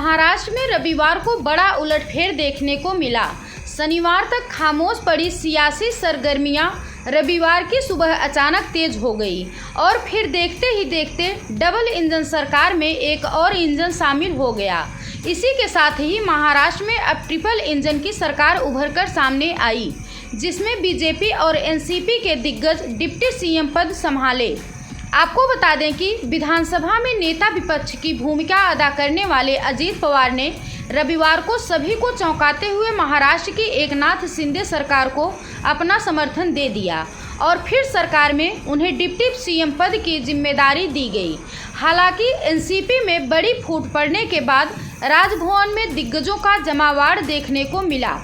महाराष्ट्र में रविवार को बड़ा उलटफेर देखने को मिला। शनिवार तक खामोश पड़ी सियासी सरगर्मियां रविवार की सुबह अचानक तेज हो गई और फिर देखते ही देखते डबल इंजन सरकार में एक और इंजन शामिल हो गया। इसी के साथ ही महाराष्ट्र में अब ट्रिपल इंजन की सरकार उभरकर सामने आई, जिसमें बीजेपी और एनसीपी के दिग्गज डिप्टी सीएम पद संभाले। आपको बता दें कि विधानसभा में नेता विपक्ष की भूमिका अदा करने वाले अजीत पवार ने रविवार को सभी को चौंकाते हुए महाराष्ट्र की एकनाथ शिंदे सरकार को अपना समर्थन दे दिया और फिर सरकार में उन्हें डिप्टी सीएम पद की जिम्मेदारी दी गई। हालांकि एनसीपी में बड़ी फूट पड़ने के बाद राजभवन में दिग्गजों का जमावड़ा देखने को मिला।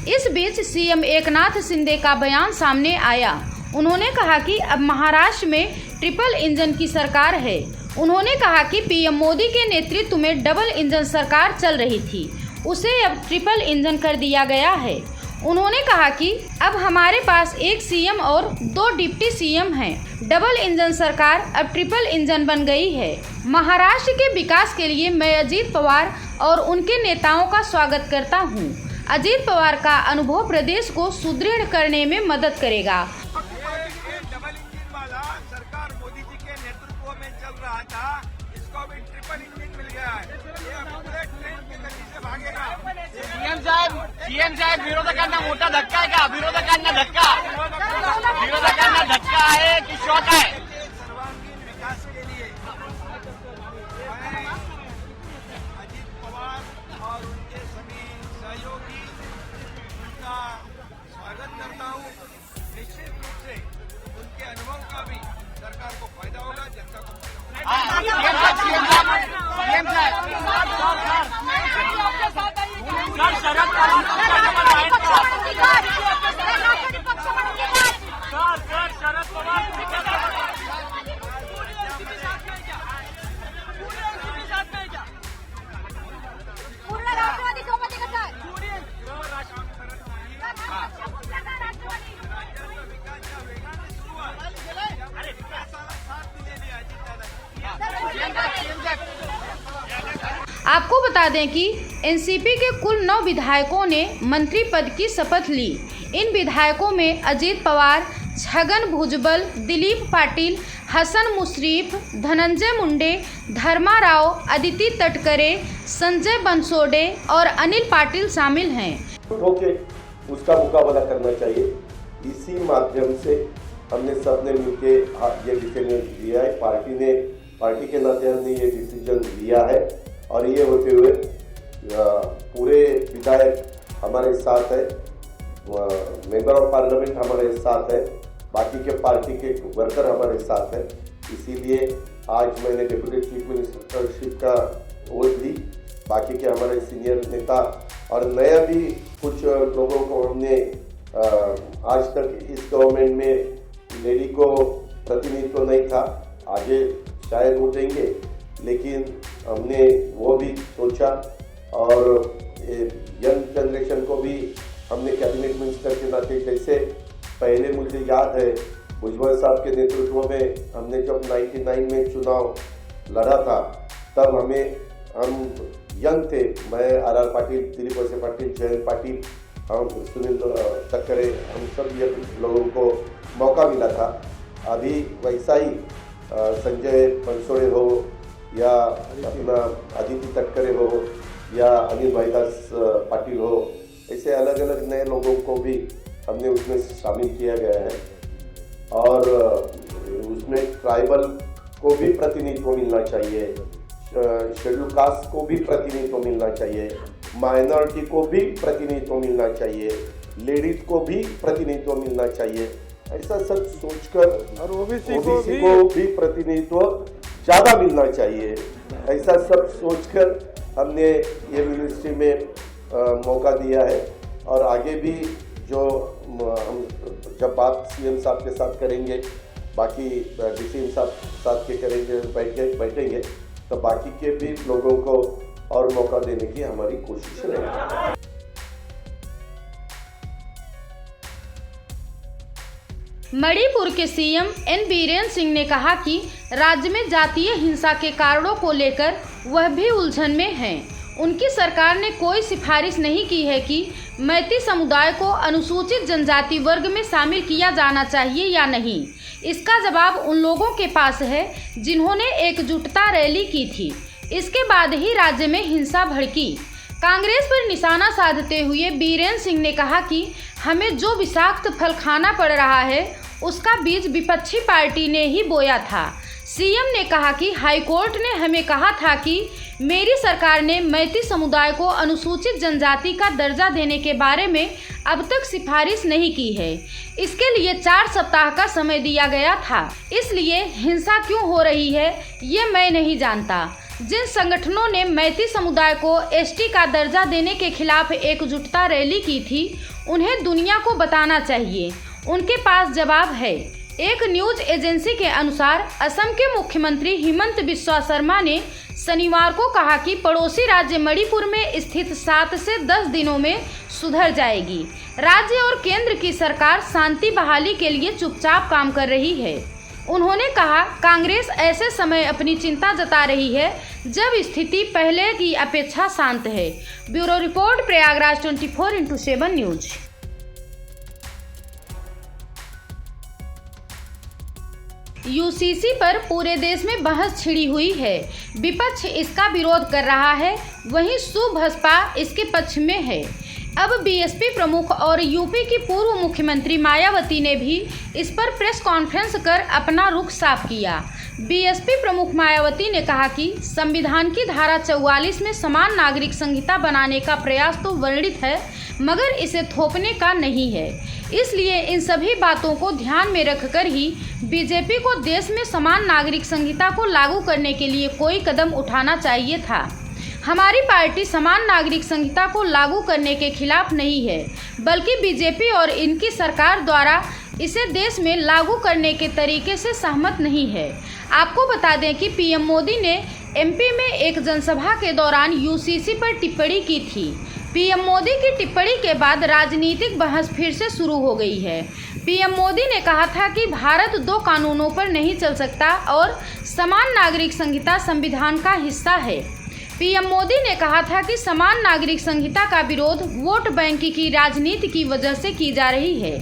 इस बीच सीएम एकनाथ शिंदे का बयान सामने आया। उन्होंने कहा कि अब महाराष्ट्र में ट्रिपल इंजन की सरकार है। उन्होंने कहा कि पीएम मोदी के नेतृत्व में डबल इंजन सरकार चल रही थी, उसे अब ट्रिपल इंजन कर दिया गया है। उन्होंने कहा कि अब हमारे पास एक सीएम और 2 डिप्टी सीएम हैं। डबल इंजन सरकार अब ट्रिपल इंजन बन गई है। महाराष्ट्र के विकास के लिए मैं अजीत पवार और उनके नेताओं का स्वागत करता हूं। अजीत पवार का अनुभव प्रदेश को सुदृढ़ करने में मदद करेगा। डबल इंजन वाला सरकार मोदी जी के नेतृत्व में चल रहा था, इसको भी ट्रिपल इंजन मिल गया है। ये पूरे ट्रेन की गति से भागेगा। सीएम साहेब विरोधकांना मोठा धक्का आहे का? विरोधकांना धक्का आहे की शॉक आहे? सर्वांगीण विकास के लिए मैं अजीत पवार और उनके सभी सहयोगी उनका स्वागत करता हूँ। निश्चित रूप से उनके अनुभव का भी सरकार को फायदा होगा, जनता को आपको बता दें कि एनसीपी के कुल 9 विधायकों ने मंत्री पद की शपथ ली। इन विधायकों में अजीत पवार, छगन भुजबल, दिलीप पाटिल, हसन मुश्रीफ, धनंजय मुंडे, धर्मा राव, अदिति तटकरे, संजय बनसोडे और अनिल पाटिल शामिल हैं। ओके, उसका मुकाबला करना चाहिए। इसी माध्यम से हमने सबने मिलके ये डिसीजन लिया है। पार्टी के नाते हमने ये डिसीजन लिया है और ये होते हुए पूरे विधायक हमारे साथ है, मेंबर ऑफ पार्लियामेंट हमारे साथ है, बाकी के पार्टी के वर्कर हमारे साथ है। इसीलिए आज मैंने डिप्टी चीफ मिनिस्टरशिप का ओथ ली। बाकी के हमारे सीनियर नेता और नया भी कुछ लोगों को हमने आज तक इस गवर्नमेंट में लेडी को प्रतिनिधित्व नहीं था, आगे शायद वो देंगे, लेकिन हमने वो भी सोचा और यंग जनरेशन को भी हमने कैबिनेट मिनिस्टर के नाते, जैसे पहले मुझे याद है भुजबल साहब के नेतृत्व में हमने जब 99 में चुनाव लड़ा था, तब हम यंग थे। मैं आर पाटिल, दिलीप वळसे पाटिल, जयंत पाटिल, हम सुनील तटकरे, हम सब ये लोगों को मौका मिला था। अभी वैसा ही संजय बनसोडे हो या अपना अदिति तटकरे हो या अनिल भाईदास पाटिल हो, ऐसे अलग अलग नए लोगों को भी हमने उसमें शामिल किया गया है। और उसमें ट्राइबल को भी प्रतिनिधित्व मिलना चाहिए, शेड्यूल कास्ट को भी प्रतिनिधित्व मिलना चाहिए, माइनॉरिटी को भी प्रतिनिधित्व मिलना चाहिए, लेडीज को भी प्रतिनिधित्व मिलना चाहिए। ऐसा सब सोचकर और ओबीसी को भी प्रतिनिधित्व ज़्यादा मिलना चाहिए। ऐसा सब सोचकर हमने ये मिनिस्ट्री में मौका दिया है और आगे भी जो हम जब बात सीएम साहब के साथ करेंगे, बाकी डीसीएम साहब साथ के करेंगे, बैठेंगे तो बाकी के भी लोगों को और मौका देने की हमारी कोशिश रहेगी। मणिपुर के सीएम एन बीरेन सिंह ने कहा कि राज्य में जातीय हिंसा के कारणों को लेकर वह भी उलझन में हैं। उनकी सरकार ने कोई सिफारिश नहीं की है कि मैती समुदाय को अनुसूचित जनजाति वर्ग में शामिल किया जाना चाहिए या नहीं। इसका जवाब उन लोगों के पास है जिन्होंने एकजुटता रैली की थी। इसके बाद ही राज्य में हिंसा भड़की। कांग्रेस पर निशाना साधते हुए बीरेन सिंह ने कहा कि हमें जो विषाक्त फल खाना पड़ रहा है उसका बीज विपक्षी पार्टी ने ही बोया था। सीएम ने कहा कि हाईकोर्ट ने हमें कहा था कि मेरी सरकार ने मैती समुदाय को अनुसूचित जनजाति का दर्जा देने के बारे में अब तक सिफारिश नहीं की है। इसके लिए 4 सप्ताह का समय दिया गया था। इसलिए हिंसा क्यों हो रही है ये मैं नहीं जानता। जिन संगठनों ने मैती समुदाय को एसटी का दर्जा देने के खिलाफ एकजुटता रैली की थी उन्हें दुनिया को बताना चाहिए। उनके पास जवाब है। एक न्यूज एजेंसी के अनुसार असम के मुख्यमंत्री हिमंत बिस्वा शर्मा ने शनिवार को कहा कि पड़ोसी राज्य मणिपुर में स्थित 7 से 10 दिनों में सुधर जाएगी। राज्य और केंद्र की सरकार शांति बहाली के लिए चुपचाप काम कर रही है। उन्होंने कहा कांग्रेस ऐसे समय अपनी चिंता जता रही है जब स्थिति पहले की अपेक्षा शांत है। Bureau report, Prayagraj 24x7 news. UCC पर पूरे देश में बहस छिड़ी हुई है। विपक्ष इसका विरोध कर रहा है, वहीं सुभाषपा इसके पक्ष में है। अब बीएसपी प्रमुख और यूपी की पूर्व मुख्यमंत्री मायावती ने भी इस पर प्रेस कॉन्फ्रेंस कर अपना रुख साफ किया। बीएसपी प्रमुख मायावती ने कहा कि संविधान की धारा 44 में समान नागरिक संहिता बनाने का प्रयास तो वर्णित है मगर इसे थोपने का नहीं है। इसलिए इन सभी बातों को ध्यान में रखकर ही बीजेपी को देश में समान नागरिक संहिता को लागू करने के लिए कोई कदम उठाना चाहिए था। हमारी पार्टी समान नागरिक संहिता को लागू करने के खिलाफ नहीं है, बल्कि बीजेपी और इनकी सरकार द्वारा इसे देश में लागू करने के तरीके से सहमत नहीं है। आपको बता दें कि पीएम मोदी ने एमपी में एक जनसभा के दौरान यूसीसी पर टिप्पणी की थी। पीएम मोदी की टिप्पणी के बाद राजनीतिक बहस फिर से शुरू हो गई है। पीएम मोदी ने कहा था कि भारत 2 कानूनों पर नहीं चल सकता और समान नागरिक संहिता संविधान का हिस्सा है। पीएम मोदी ने कहा था कि समान नागरिक संहिता का विरोध वोट बैंक की राजनीति की वजह से की जा रही है।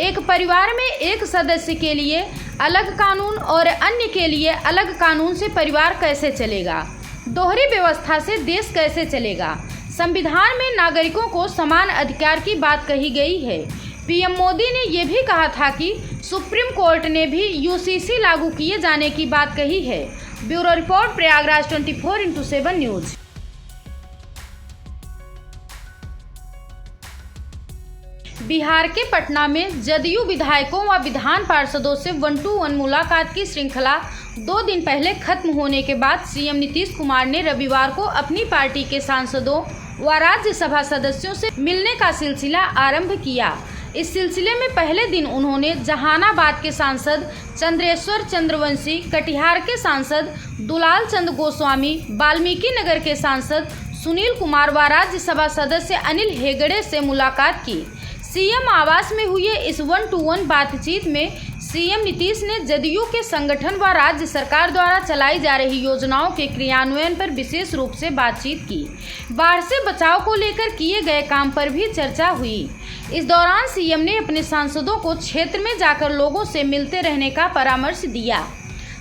एक परिवार में एक सदस्य के लिए अलग कानून और अन्य के लिए अलग कानून से परिवार कैसे चलेगा? दोहरी व्यवस्था से देश कैसे चलेगा? संविधान में नागरिकों को समान अधिकार की बात कही गई है। पीएम मोदी ने ये भी कहा था कि सुप्रीम कोर्ट ने भी यूसीसी लागू किए जाने की बात कही है। Bureau report, Prayagraj 24x7 news. Bihar के पटना में जदयू विधायकों व विधान पार्षदों से 1-to-1 मुलाकात की श्रृंखला 2 दिन पहले खत्म होने के बाद सीएम नीतीश कुमार ने रविवार को अपनी पार्टी के सांसदों व राज्यसभा सदस्यों से मिलने का सिलसिला आरंभ किया। इस सिलसिले में पहले दिन उन्होंने जहानाबाद के सांसद चंद्रेश्वर चंद्रवंशी, कटिहार के सांसद दुलाल चंद गोस्वामी, वाल्मीकि नगर के सांसद सुनील कुमार व राज्यसभा सदस्य अनिल हेगड़े से मुलाकात की। सीएम आवास में हुए इस 1-to-1 बातचीत में सीएम नीतीश ने जदयू के संगठन व राज्य सरकार द्वारा चलाई जा रही योजनाओं के क्रियान्वयन पर विशेष रूप से बातचीत की। बाढ़ से बचाव को लेकर किए गए काम पर भी चर्चा हुई। इस दौरान सीएम ने अपने सांसदों को क्षेत्र में जाकर लोगों से मिलते रहने का परामर्श दिया।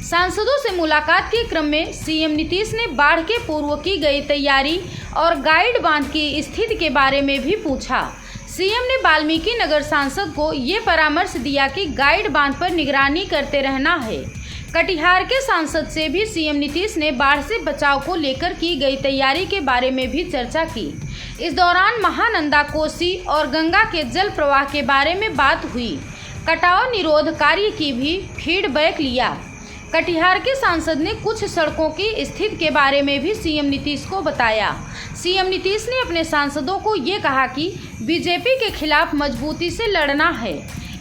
सांसदों से मुलाकात के क्रम में सीएम नीतीश ने बाढ़ के पूर्व की गई तैयारी और गाइड बांध की स्थिति के बारे में भी पूछा। सीएम ने वाल्मीकि नगर सांसद को ये परामर्श दिया कि गाइड बांध पर निगरानी करते रहना है। कटिहार के सांसद से भी सीएम नीतीश ने बाढ़ से बचाव को लेकर की गई तैयारी के बारे में भी चर्चा की। इस दौरान महानंदा, कोसी और गंगा के जल प्रवाह के बारे में बात हुई। कटाव निरोध कार्य की भी फीडबैक लिया। कटिहार के सांसद ने कुछ सड़कों की स्थिति के बारे में भी सीएम नीतीश को बताया। सीएम नीतीश ने अपने सांसदों को ये कहा कि बीजेपी के खिलाफ मजबूती से लड़ना है।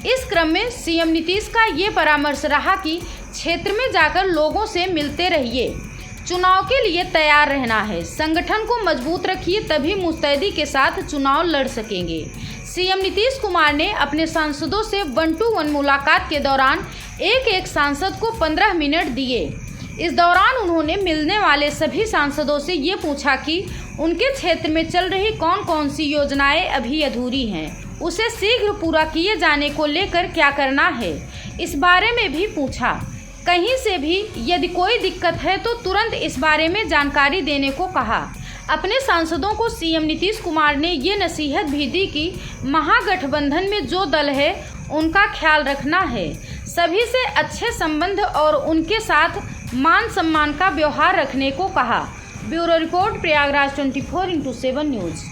इस क्रम में सीएम नीतीश का ये परामर्श रहा कि क्षेत्र में जाकर लोगों से मिलते रहिए, चुनाव के लिए तैयार रहना है, संगठन को मजबूत रखिए, तभी मुस्तैदी के साथ चुनाव लड़ सकेंगे। सीएम नीतीश कुमार ने अपने सांसदों से 1-to-1 मुलाकात के दौरान एक सांसद को 15 मिनट दिए। इस दौरान उन्होंने मिलने वाले सभी सांसदों से ये पूछा कि उनके क्षेत्र में चल रही कौन कौन सी योजनाएं अभी अधूरी हैं, उसे शीघ्र पूरा किए जाने को लेकर क्या करना है, इस बारे में भी पूछा। कहीं से भी यदि कोई दिक्कत है तो तुरंत इस बारे में जानकारी देने को कहा। अपने सांसदों को सीएम नीतीश कुमार ने ये नसीहत भी दी कि महागठबंधन में जो दल है उनका ख्याल रखना है, सभी से अच्छे संबंध और उनके साथ मान सम्मान का व्यवहार रखने को कहा। Bureau report, Prayagraj 24x7 news.